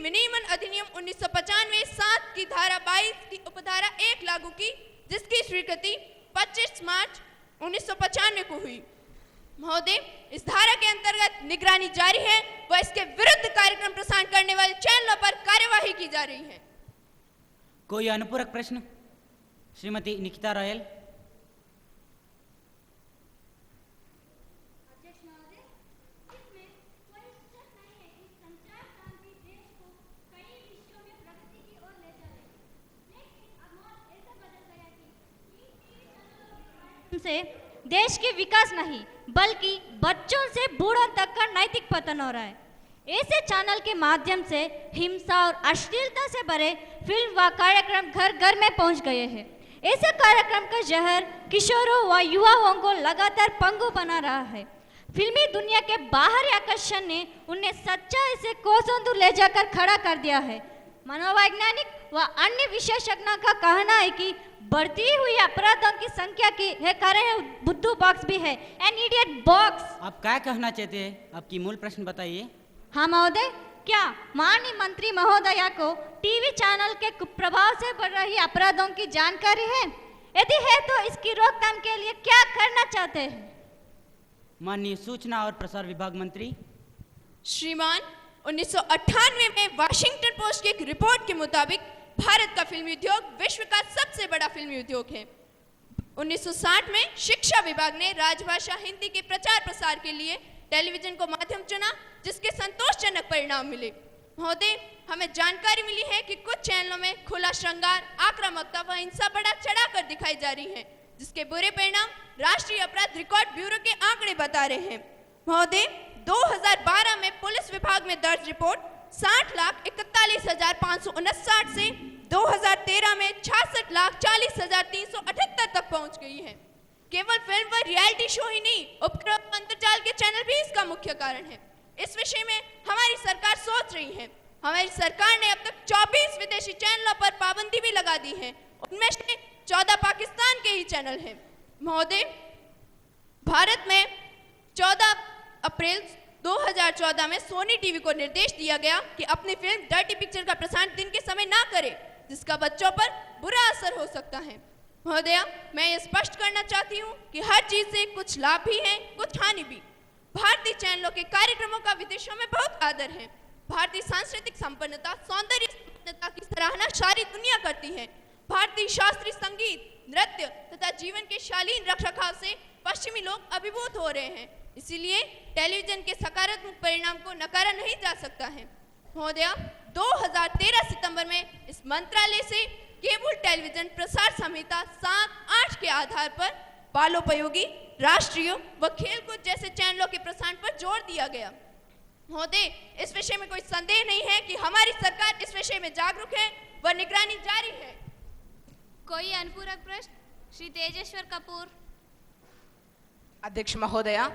विनियमन अधिनियम 1995 7 की धारा 22 की उपधारा 1 लागू की, जिसकी स्वीकृति 25 मार्च 1995 को हुई। महोदय, इस धारा के अंतर्गत निगरानी जारी है व इसके विरुद्ध कार्यक्रम प्रसारण करने वाले चैनलों पर कार्यवाही की जा रही है। कोई अनुपूरक प्रश्न? श्रीमती निकिता रॉयल। से देश के विकास नहीं बल्कि बच्चों से बूढ़ों तक का नैतिक पतन हो रहा है। ऐसे चैनल के माध्यम से हिंसा और अश्लीलता से भरे फिल्म व कार्यक्रम घर घर में पहुंच गए हैं। ऐसे कार्यक्रम का जहर किशोरों व युवाओं को लगातार पंगु बना रहा है। फिल्मी दुनिया के बाहरी आकर्षण ने उन्हें सच्चाई से कोसों दूर ले जाकर खड़ा कर दिया है। मनोवैज्ञानिक व अन्य विशेषज्ञों का कहना है कि बढ़ती हुई अपराधों की संख्या के कारण बुद्धू बॉक्स भी है, एन इडियट बॉक्स। आप क्या कहना चाहते हैं? आपकी मूल प्रश्न बताइए। हाँ महोदय, क्या माननीय मंत्री महोदया को टीवी चैनल के कुप्रभाव से बढ़ रही अपराधों की जानकारी है? यदि है तो इसकी रोकथाम के लिए क्या करना चाहते हैं? माननीय सूचना और प्रसार विभाग मंत्री। श्रीमान, 1998 में वाशिंगटन पोस्ट की एक रिपोर्ट के मुताबिक भारत का फिल्मी उद्योग विश्व का सबसे बड़ा फिल्मी उद्योग है। 1960 में शिक्षा विभाग ने राजभाषा हिंदी के प्रचार प्रसार के लिए टेलीविजन को माध्यम चुना, जिसके संतोषजनक परिणाम मिले। महोदय, हमें जानकारी मिली है कि कुछ चैनलों में खुला श्रृंगार, आक्रामकता व हिंसा बढ़ा चढ़ाकर दिखाई जा रही है, जिसके बुरे परिणाम राष्ट्रीय अपराध रिकॉर्ड ब्यूरो के आंकड़े बता रहे हैं। महोदय, 2012 में पुलिस विभाग में दर्ज रिपोर्ट 60,41,559 से 2013 में 66,40,378 तक पहुंच गई है। केवल फिल्म व रियलिटी शो ही नहीं, उपग्रह अंतर्जाल के चैनल भी इसका मुख्य कारण है। इस विषय में हमारी सरकार सोच रही है। हमारी सरकार ने अब तक 24 विदेशी चैनलों पर पाबंदी भी लगा दी है। उनमें से 14 पाकिस्तान के ही चैनल हैं। महोदय, भारत में 14 अप्रैल 2014 में सोनी टीवी को निर्देश दिया गया कि अपनी फिल्म डर्टी पिक्चर का प्रसारण दिन के समय ना करे, जिसका बच्चों पर बुरा असर हो सकता है। महोदया, मैं ये स्पष्ट करना चाहती हूँ कि हर चीज से कुछ लाभ भी है, कुछ हानि भी। भारतीय चैनलों के कार्यक्रमों का विदेशों में बहुत आदर है। भारतीय सांस्कृतिक संपन्नता, सौंदर्य संपन्नता की सराहना सारी दुनिया करती है। भारतीय शास्त्रीय संगीत, नृत्य तथा जीवन के शालीन रखरखाव से पश्चिमी लोग अभिभूत हो रहे हैं। इसीलिए टेलीविजन के सकारात्मक परिणाम को नकारा नहीं जा सकता है। महोदया, 2013 सितंबर में इस मंत्रालय से केबल टेलीविजन प्रसार संहिता 7-8 के आधार पर बालोपयोगी, राष्ट्रीय व खेलकूद जैसे चैनलों के प्रसारण पर जोर दिया गया। महोदय, इस विषय में कोई संदेह नहीं है कि हमारी सरकार इस विषय में जागरूक है व निगरानी जारी है। कोई अनुपूरक प्रश्न? श्री तेजेश्वर कपूर। अध्यक्ष महोदया,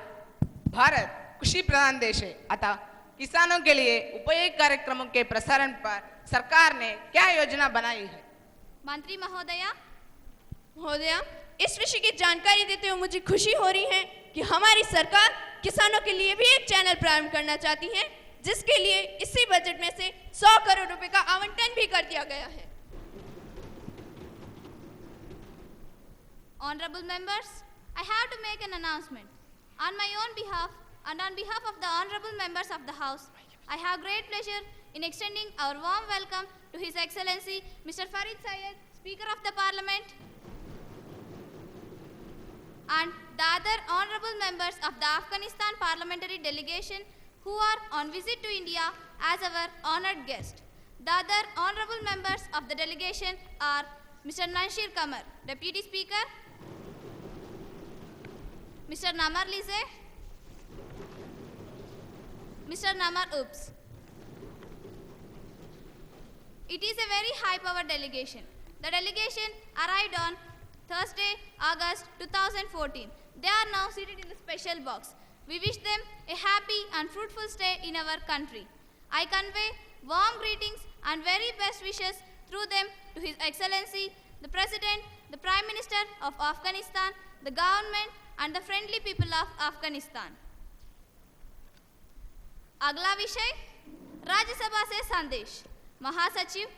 भारत कृषि प्रधान देश है, अतः किसानों के लिए उपयोगी कार्यक्रमों के प्रसारण पर सरकार ने क्या योजना बनाई है? मंत्री महोदया। महोदया, इस विषय की जानकारी देते हुए मुझे खुशी हो रही है कि हमारी सरकार किसानों के लिए भी एक चैनल प्रारंभ करना चाहती है, जिसके लिए इसी बजट में से 100 करोड़ रुपए का आवंटन भी कर दिया गया है। Honorable members, I have to make an announcement. On my own behalf and on behalf of the honorable members of the House, I have great pleasure in extending our warm welcome to His Excellency Mr. Farid Syed, Speaker of the Parliament, and the other honorable members of the Afghanistan parliamentary delegation who are on visit to India as our honored guest. The other honorable members of the delegation are Mr. Nanshir Kamar, Deputy Speaker, Mr. Namar Lize, Mr. Namar Oops. It is a very high-powered delegation. The delegation arrived on Thursday, August 2014. They are now seated in the special box. We wish them a happy and fruitful stay in our country. I convey warm greetings and very best wishes through them to His Excellency, the President, the Prime Minister of Afghanistan, the government and the friendly people of Afghanistan. अगला विषय राज्यसभा से संदेश। महासचिव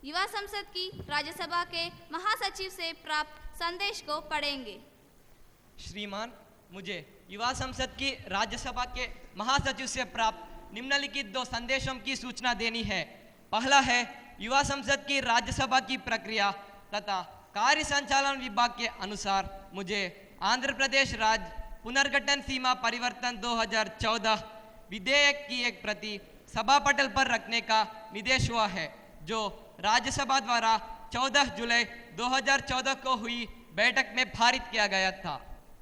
युवा संसद की राज्यसभा के महासचिव से प्राप्त संदेश को पढ़ेंगे। श्रीमान, मुझे युवा संसद की राज्यसभा के महासचिव से प्राप्त निम्नलिखित 2 संदेशों की सूचना देनी है। पहला है युवा संसद की राज्यसभा की प्रक्रिया तथा कार्य संचालन विभाग के अनुसार मुझे आंध्र प्रदेश राज्य पुनर्गठन सीमा परिवर्तन 2014 विधेयक की एक प्रति सभा पटल पर रखने का निर्देश हुआ है, जो राज्यसभा द्वारा 14 जुलाई 2014 को हुई बैठक में पारित किया गया था।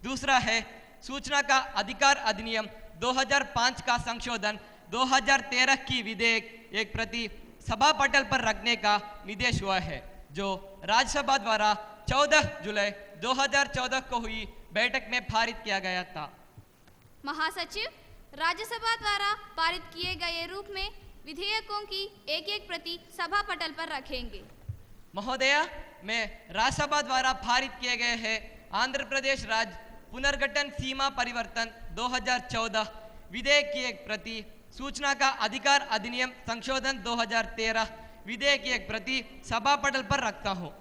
दूसरा है सूचना का अधिकार अधिनियम 2005 का संशोधन 2013 की विधेयक एक प्रति सभा पटल पर रखने का निर्देश हुआ है, जो राज्यसभा द्वारा 14 जुलाई 2014 को हुई बैठक में पारित किया गया था। महासचिव, राज्यसभा द्वारा पारित किए गए रूप में विधेयकों की एक प्रति सभा पटल पर रखेंगे। महोदया, मैं राज्यसभा द्वारा पारित किए गए हैं आंध्र प्रदेश राज्य पुनर्गठन सीमा परिवर्तन 2014 विधेयक की एक प्रति, सूचना का अधिकार अधिनियम संशोधन 2013 विधेयक की एक प्रति सभा पटल पर रखता हूँ।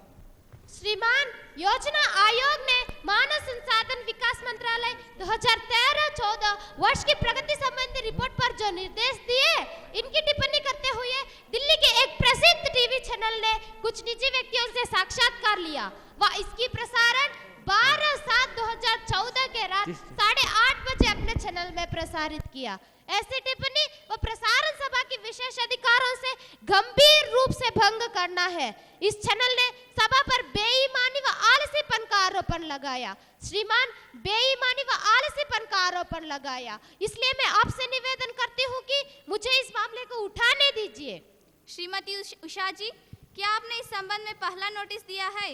श्रीमान, योजना आयोग ने मानव संसाधन विकास मंत्रालय 2013-14 वर्ष की प्रगति संबंधी रिपोर्ट पर जो निर्देश दिए, इनकी टिप्पणी करते हुए दिल्ली के एक प्रसिद्ध टीवी चैनल ने कुछ निजी व्यक्तियों से साक्षात्कार लिया व इसकी प्रसारण 12/7/2014 के रात 8:30 बजे अपने चैनल में प्रसारित किया। ऐसी टिप्पणी व प्रसारण सभा की विशेष अधिकारों से गंभीर रूप से भंग करना है। इस चैनल ने सभा पर बेईमानी व आलसीपन का आरोपण लगाया। श्रीमान, बेईमानी व आलसीपन का आरोपण लगाया, इसलिए मैं आपसे निवेदन करती हूँ कि मुझे इस मामले को उठाने दीजिए। श्रीमती उषा जी, क्या आपने इस संबंध में पहला नोटिस दिया है?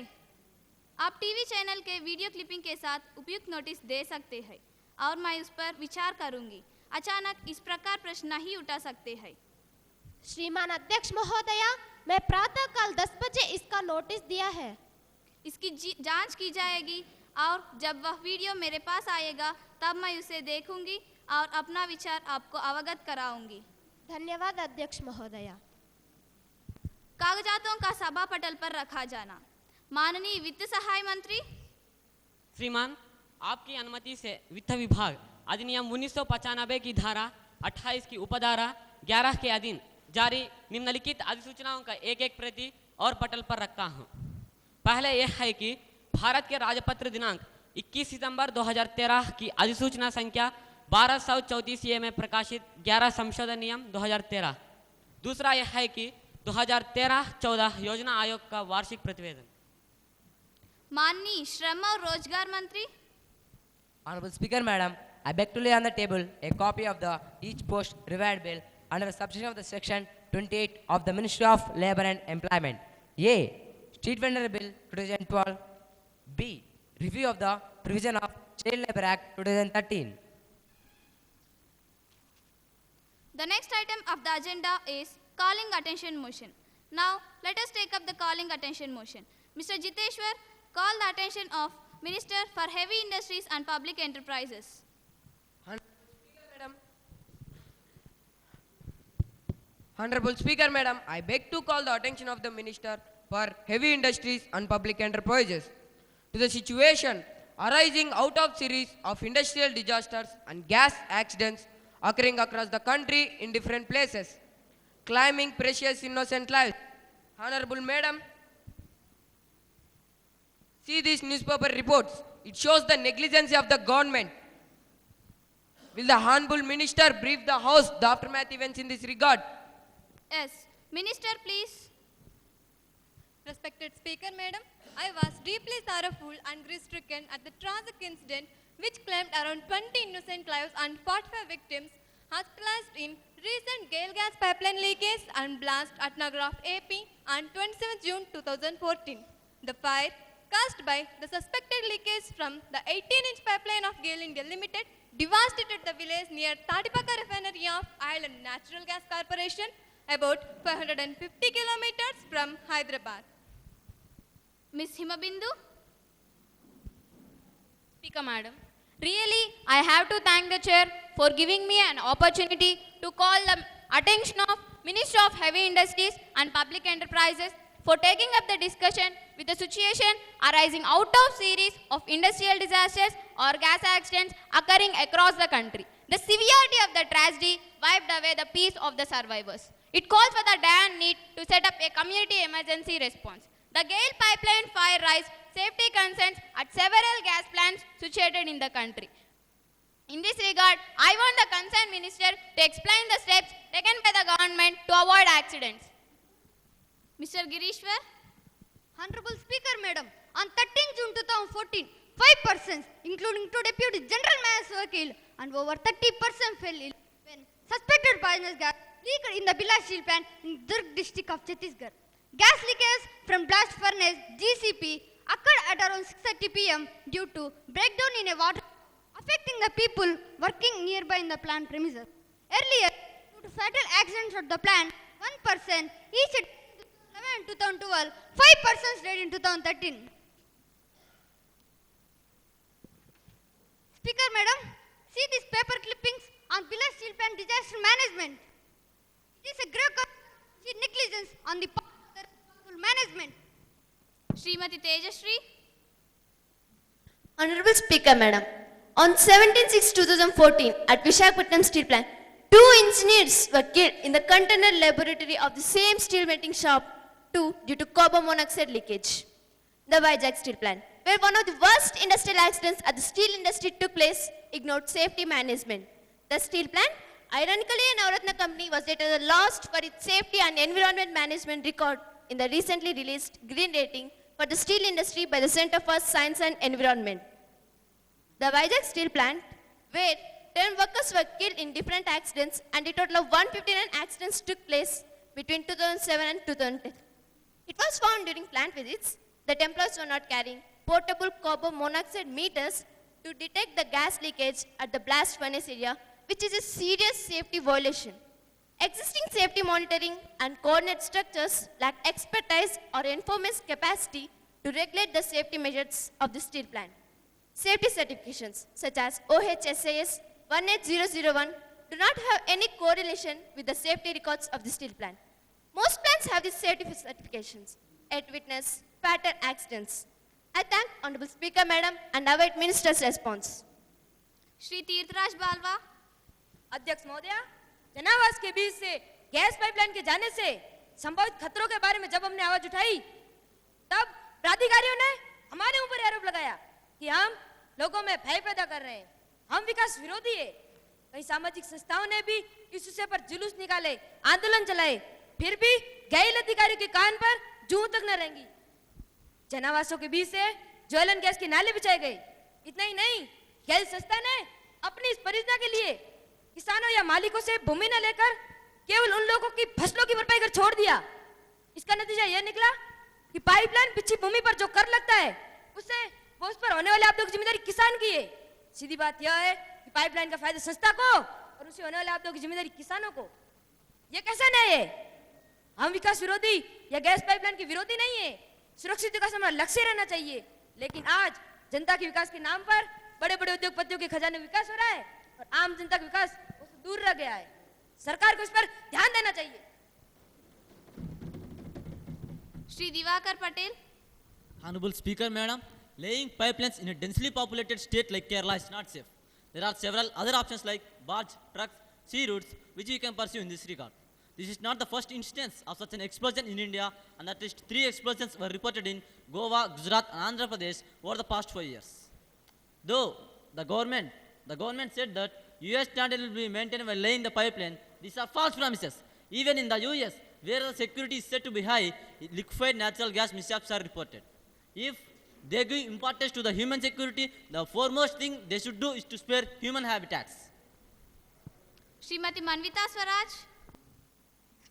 आप टीवी चैनल के वीडियो क्लिपिंग के साथ उपयुक्त नोटिस दे सकते हैं और मैं उस पर विचार करूंगी। अचानक इस प्रकार प्रश्न नहीं उठा सकते हैं। श्रीमान अध्यक्ष महोदया, मैं प्रातः काल 10 बजे इसका नोटिस दिया है। इसकी जांच की जाएगी और जब वह वीडियो मेरे पास आएगा तब मैं उसे देखूंगी और अपना विचार आपको अवगत कराऊंगी। धन्यवाद अध्यक्ष महोदया। कागजातों का सभा पटल पर रखा जाना। माननीय वित्त सहाय मंत्री। श्रीमान, आपकी अनुमति से वित्त विभाग अधिनियम 1995 की धारा 28 की उपधारा 11 के अधीन जारी निम्नलिखित अधिसूचनाओं का एक प्रति और पटल पर रखता हूँ। पहले यह है कि भारत के राजपत्र दिनांक 21 सितंबर 2013 की अधिसूचना संख्या 1234 में प्रकाशित 11 संशोधन नियम 2013। दूसरा यह है कि 2013-14 योजना आयोग का वार्षिक प्रतिवेदन। माननीय श्रम और रोजगार मंत्री। Honorable Speaker, Madam, I beg to lay on the table a copy of the each post revived bill under the subsection of the section 28 of the Ministry of Labour and Employment. A. Street Vendor Bill 2012. B. Review of the provision of Child Labour Act 2013. The next item of the agenda is calling attention motion. Now let us take up the calling attention motion. Mr. Jiteshwar, call the attention of Minister for Heavy Industries and Public Enterprises. Honorable Speaker, Madam, I beg to call the attention of the Minister for Heavy Industries and Public Enterprises to the situation arising out of series of industrial disasters and gas accidents occurring across the country in different places, claiming precious innocent lives. Honorable Madam, see these newspaper reports. It shows the negligence of the government. Will the Honorable Minister brief the House the aftermath events in this regard? Yes. Minister, please. Respected Speaker, Madam, I was deeply sorrowful and grief-stricken at the tragic incident which claimed around 20 innocent lives and 45 victims hospitalized in recent GAIL gas pipeline leakage and blast at Nagraph, AP on 27 June 2014. The fire caused by the suspected leakage from the 18-inch pipeline of GAIL India Limited devastated the village near Tadipaka refinery of Oil and Natural Gas Corporation, about 550 kilometers from Hyderabad. Ms. Himabindu. Speaker Madam, really I have to thank the chair for giving me an opportunity to call the attention of Minister of Heavy Industries and Public Enterprises for taking up the discussion with the situation arising out of series of industrial disasters or gas accidents occurring across the country. The severity of the tragedy wiped away the peace of the survivors. It calls for the dire need to set up a community emergency response. The Gale pipeline fire raised safety concerns at several gas plants situated in the country. In this regard, I want the concerned minister to explain the steps taken by the government to avoid accidents. Mr. Girishwar. Honorable Speaker, Madam, on 13 June 2014, 5 persons, including 2 deputy general mayors, were killed and over 30% fell ill when suspected poisonous gas leaked in the Bila Steel plant in Durg district of Chhattisgarh. Gas leakage from blast furnace GCP occurred at around 6:30 p.m. due to breakdown in a water affecting the people working nearby in the plant premises. Earlier, due to fatal accidents at the plant, 1 person each in 2011 and 2012, 5 persons died in 2013. Speaker, Madam, see these paper clippings on Bila Steel plant disaster management. It is a grave negligence on the part of the responsible management. Srimati Tejashree. Honorable Speaker, Madam, on 17/6/2014 at Visakhapatnam Steel Plant, 2 engineers were killed in the container laboratory of the same steel melting shop 2 due to carbon monoxide leakage. The Vizag Steel Plant, where one of the worst industrial accidents at the steel industry took place, ignored safety management. The steel plant, ironically a Navratna company, was later lost for its safety and environment management record in the recently released green rating for the steel industry by the Center for Science and Environment. The Vizag Steel Plant, where 10 workers were killed in different accidents and a total of 159 accidents took place between 2007 and 2010. It was found during plant visits that employees were not carrying portable carbon monoxide meters to detect the gas leakage at the blast furnace area, which is a serious safety violation. Existing safety monitoring and coordinate structures lack expertise or enforcement capacity to regulate the safety measures of the steel plant. Safety certifications such as OHSAS 18001 do not have any correlation with the safety records of the steel plant. Most plants have these safety certifications, yet witness fatal accidents. I thank Honorable Speaker, Madam, and await Minister's response. Shri Tirthraj Balwa. अध्यक्ष महोदया, जनावास के बीच से gas pipeline के जाने से संभावित खतरों के बारे में जब हमने आवाज उठाई, तब प्राधिकारियों ने हमारे ऊपर आरोप लगाया कि हम लोगों में भय पैदा कर रहे हैं, हम विकास विरोधी है। कई सामाजिक संस्थाओं ने भी इस विषय पर जुलूस निकाले, आंदोलन चलाए, फिर भी गैर अधिकारियों के कान पर जूं तक न रेंगी। जनावासों के बीच से ज्वलन गैस के नाले बिछाए गए। इतना ही नहीं, गैस संस्था ने अपनी इस परियोजना के लिए किसानों या मालिकों से भूमि न लेकर केवल उन लोगों की फसलों की भरपाई कर छोड़ दिया। इसका नतीजा यह निकला कि पाइपलाइन बिछी भूमि पर जो कर लगता है, उससे वो उस पर होने वाले आपदों की जिम्मेदारी किसान की है। सीधी बात यह है कि पाइपलाइन का फायदा संस्था को और उससे होने वाले आपदों की जिम्मेदारी किसानों को। यह कैसा न्याय है? हम विकास विरोधी या गैस पाइपलाइन के विरोधी नहीं है। सुरक्षित विकास हमारा लक्ष्य रहना चाहिए, लेकिन आज जनता के विकास के नाम पर बड़े बड़े उद्योगपतियों के खजाने में विकास हो रहा है और आम जनता का विकास उससे दूर रह गया है। सरकार को इस पर ध्यान देना चाहिए। Shri Divakar Patel. Honorable Speaker, Madam, laying pipelines in a densely populated state like Kerala is not safe. There are several other options like barge, trucks, sea routes, which we can pursue in this regard. This is not the first instance of such an explosion in India, and at least 3 explosions were reported in Goa, Gujarat, and Andhra Pradesh over the past 4 years. Though the government said that US standard will be maintained while laying the pipeline, these are false promises. Even in the US, where the security is said to be high, liquefied natural gas mishaps are reported. If they give importance to the human security, the foremost thing they should do is to spare human habitats. Srimati Manvita Swaraj.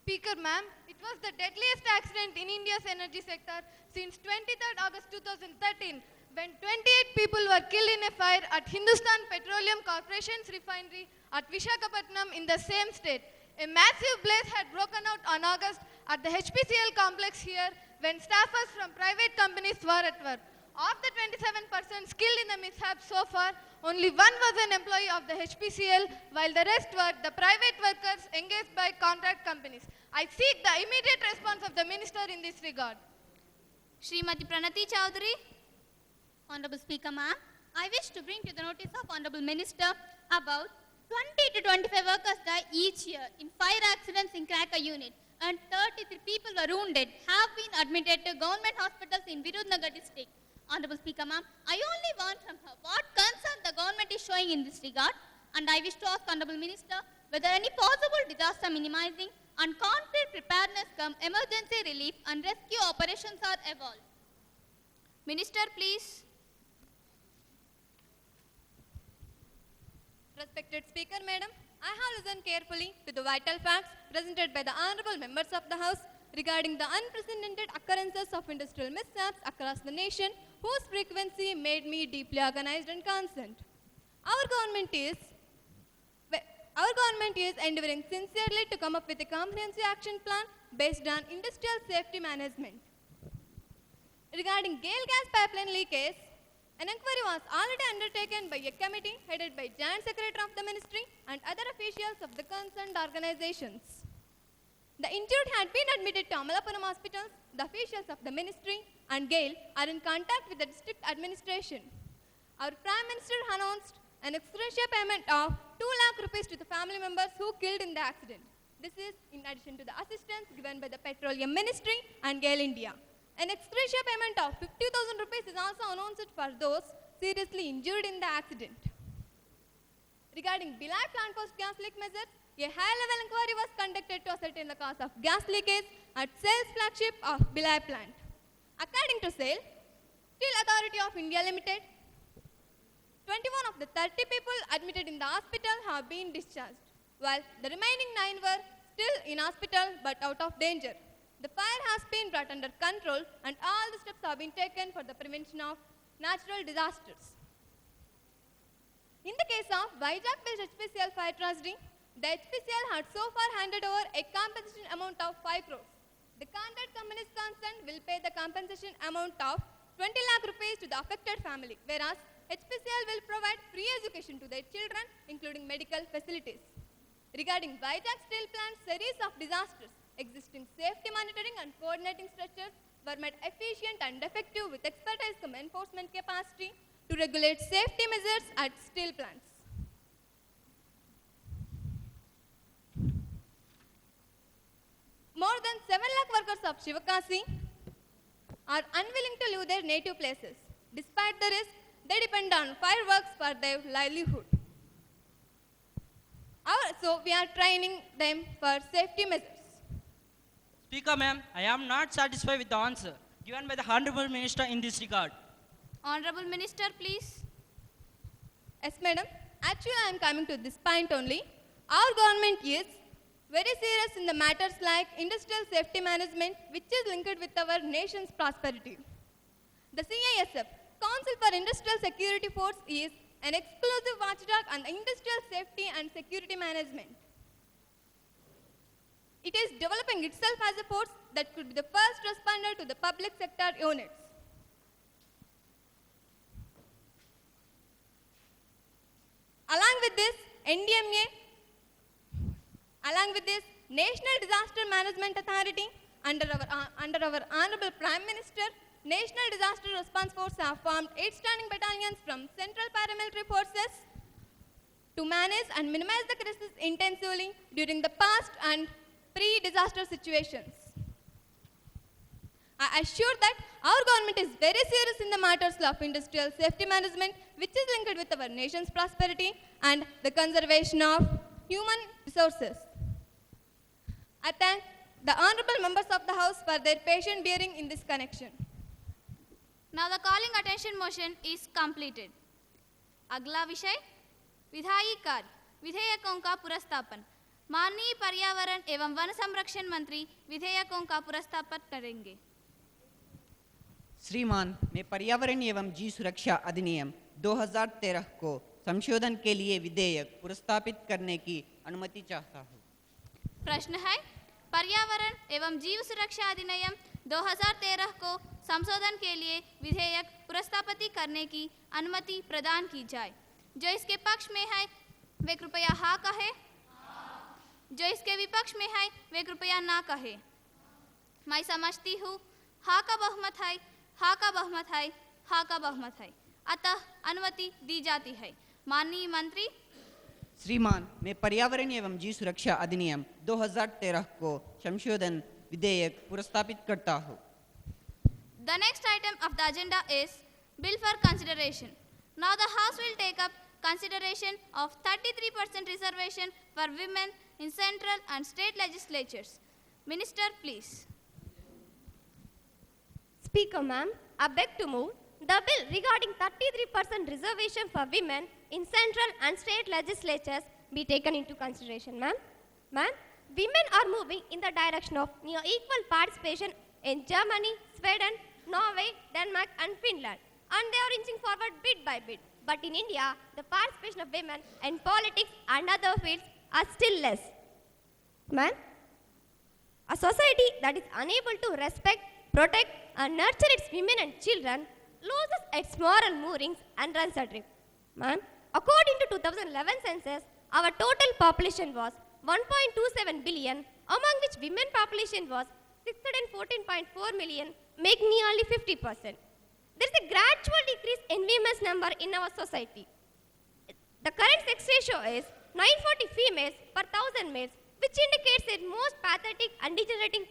Speaker, ma'am, it was the deadliest accident in India's energy sector since 23rd August 2013, when 28 people were killed in a fire at Hindustan Petroleum Corporation's refinery at Visakhapatnam in the same state. A massive blaze had broken out on August at the HPCL complex here when staffers from private companies were at work. Of the 27 persons killed in the mishap so far, only one was an employee of the HPCL, while the rest were the private workers engaged by contract companies. I seek the immediate response of the Minister in this regard. Srimati Pranati Chowdhury. Honorable Speaker, ma'am, I wish to bring to the notice of Honorable Minister about 20 to 25 workers die each year in fire accidents in cracker unit and 33 people were wounded have been admitted to government hospitals in Virudhunagar district. Honorable Speaker, ma'am, I only want from her what concern the government is showing in this regard, and I wish to ask Honorable Minister whether any possible disaster minimizing and concrete preparedness come emergency relief and rescue operations are evolved. Minister, please. Respected Speaker, Madam, I have listened carefully to the vital facts presented by the honorable members of the House regarding the unprecedented occurrences of industrial mishaps across the nation, whose frequency made me deeply organized and concerned. Our government is endeavoring sincerely to come up with a comprehensive action plan based on industrial safety management. Regarding GAIL gas pipeline leakage, an inquiry was already undertaken by a committee headed by Joint Secretary of the Ministry and other officials of the concerned organizations. The injured had been admitted to Amalapuram hospitals. The officials of the Ministry and GAIL are in contact with the district administration. Our Prime Minister announced an ex gratia payment of 2 lakh rupees to the family members who killed in the accident. This is in addition to the assistance given by the Petroleum Ministry and GAIL India. An ex gratia payment of 50,000 rupees is also announced for those seriously injured in the accident. Regarding Bhilai plant post gas leak measures, a high-level inquiry was conducted to ascertain the cause of gas leakage at SAIL's flagship of Bhilai plant. According to SAIL, Steel Authority of India Limited, 21 of the 30 people admitted in the hospital have been discharged, while the remaining 9 were still in hospital but out of danger. The fire has been brought under control and all the steps have been taken for the prevention of natural disasters. In the case of Vizag-based HPCL fire tragedy, the HPCL had so far handed over a compensation amount of 5 crores. The contract companies concerned will pay the compensation amount of 20 lakh rupees to the affected family, whereas HPCL will provide free education to their children, including medical facilities. Regarding Vizag Steel Plant's series of disasters, existing safety monitoring and coordinating structures were made efficient and effective with expertise cum enforcement capacity to regulate safety measures at steel plants. More than 7 lakh workers of Shivakasi are unwilling to leave their native places. Despite the risk, they depend on fireworks for their livelihood. So we are training them for safety measures. Speaker, ma'am, I am not satisfied with the answer given by the Honorable Minister in this regard. Honorable Minister, please. Yes, madam. Actually, I am coming to this point only. Our government is very serious in the matters like industrial safety management, which is linked with our nation's prosperity. The CISF, Council for Industrial Security Force, is an exclusive watchdog on industrial safety and security management. It is developing itself as a force that could be the first responder to the public sector units. Along with this, National Disaster Management Authority, under our Honorable Prime Minister, National Disaster Response Force have formed 8 standing battalions from Central Paramilitary Forces to manage and minimize the crisis intensively during the past and pre-disaster situations. I assure that our government is very serious in the matters of industrial safety management, which is linked with our nation's prosperity and the conservation of human resources. I thank the honorable members of the House for their patient bearing in this connection. Now the calling attention motion is completed. अगला विषय विधायी कार्य विधेयकों का पुरस्तापन। माननीय पर्यावरण एवं one संरक्षण मंत्री विधेयकों का पुरस्तापन करेंगे। श्रीमान, मैं पर्यावरण एवं जीव सुरक्षा अधिनियम 2013 को संशोधन के लिए विधेयक पुरस्तापित करने की अनुमति चाहता हूँ। प्रश्न है, पर्यावरण एवं जीव सुरक्षा अधिनियम 2013 को संशोधन के लिए विधेयक पुरस्तापित करने की अनुमति प्रदान की जाए। जो इसके पक्ष में है वे कृपया हाँ कहे। जो इसके विपक्ष में है वे कृपया ना कहे। मैं समझती हूँ हाँ का बहुमत है, हाँ का बहुमत है, हाँ का बहुमत है, अतः अनुमति दी जाती है। माननीय मंत्री। श्रीमान, मैं पर्यावरण एवं जीव सुरक्षा अधिनियम 2013 को संशोधन विधेयक प्रस्तावित करता हूँ। The next item of the agenda is bill for consideration. Now the House will take up consideration of 33% reservation for women in central and state legislatures. Minister, please. Speaker, ma'am, I beg to move the bill regarding 33% reservation for women in central and state legislatures be taken into consideration, ma'am. Ma'am, women are moving in the direction of near equal participation in Germany, Sweden, Norway, Denmark and Finland, and they are inching forward bit by bit. But in India, the participation of women in politics and other fields are still less. Ma'am, a society that is unable to respect, protect and nurture its women and children loses its moral moorings and runs adrift. Ma'am, according to 2011 census, our total population was 1.27 billion, among which women population was 614.4 million, making nearly 50%. There is a gradual decrease in women's number in our society. The current sex ratio is 940 females per 1000 males, which indicates a most pathetic and degenerating